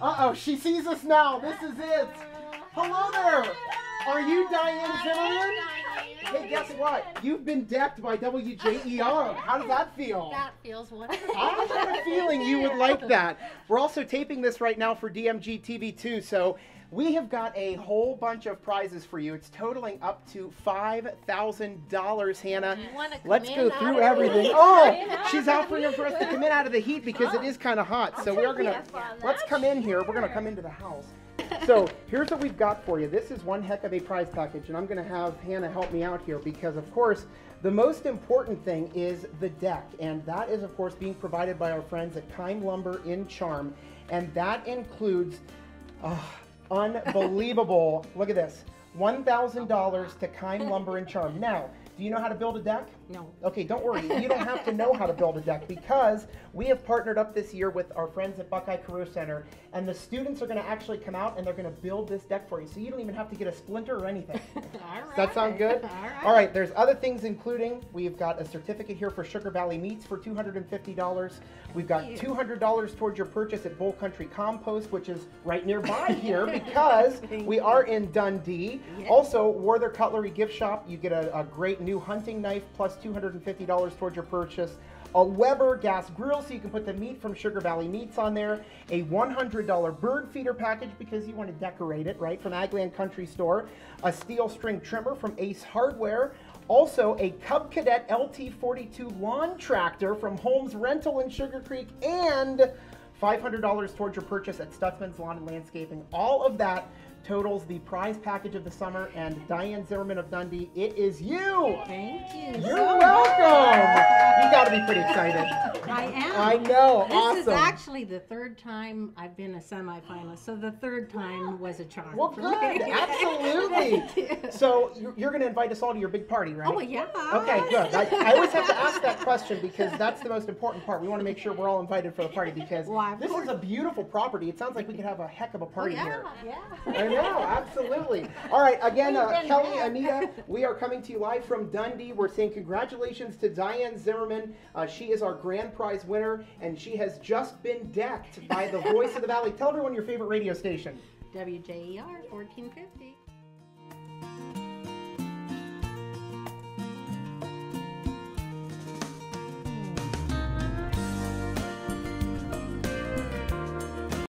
Uh-oh, she sees us now. This is it. Hello there. Are you Diane Zimmerman? Hey, guess what? You've been decked by WJER. How does that feel? That feels wonderful. I had a feeling you would like that. We're also taping this right now for DMG TV too, so we have got a whole bunch of prizes for you. It's totaling up to $5,000, Hannah. Let's go through everything. Oh, she's offering for us to come in out of the heat because it is kind of hot. So we're gonna, let's come in here. We're gonna come into the house. So here's what we've got for you. This is one heck of a prize package, and I'm gonna have Hannah help me out here because, of course, the most important thing is the deck, and that is, of course, being provided by our friends at Kime Lumber in Charm, and that includes, unbelievable, look at this, $1,000 to Kime Lumber in Charm. Now, do you know how to build a deck? No. Okay, don't worry. You don't have to know how to build a deck because we have partnered up this year with our friends at Buckeye Career Center, and the students are going to actually come out and they're going to build this deck for you. So you don't even have to get a splinter or anything. All right. Does that sound good? All right, there's other things including, we've got a certificate here for Sugar Valley Meats for $250. We've got $200 towards your purchase at Bull Country Compost, which is right nearby here because we are in Dundee. Yes. Also, Werther Cutlery Gift Shop, you get a great new hunting knife plus $250 towards your purchase. A Weber gas grill so you can put the meat from Sugar Valley Meats on there. A $100 bird feeder package because you want to decorate it, right, from Agland Country Store. A steel string trimmer from Ace Hardware. Also a Cub Cadet LT42 lawn tractor from Holmes Rental in Sugar Creek, and $500 towards your purchase at Stutzman's Lawn and Landscaping. All of that totals the prize package of the summer, and Diane Zimmerman of Dundee, it is you! Thank you. You're welcome! You gotta be pretty excited. I am. I know, This awesome. is actually the third time I've been a semifinalist, so the third time was a charm. Well, for good, me. absolutely. So you're gonna invite us all to your big party, right? Oh, yeah. Okay, good. I always have to ask that question because that's the most important part. We want to make sure we're all invited for the party because this is a beautiful property. It sounds like we could have a heck of a party here. Yeah. I know, absolutely. All right, again, Kelly, Anita, we are coming to you live from Dundee. We're saying congratulations to Diane Zimmerman. She is our grand prize winner, and she has just been decked by the Voice of the Valley. Tell everyone your favorite radio station. WJER 1450.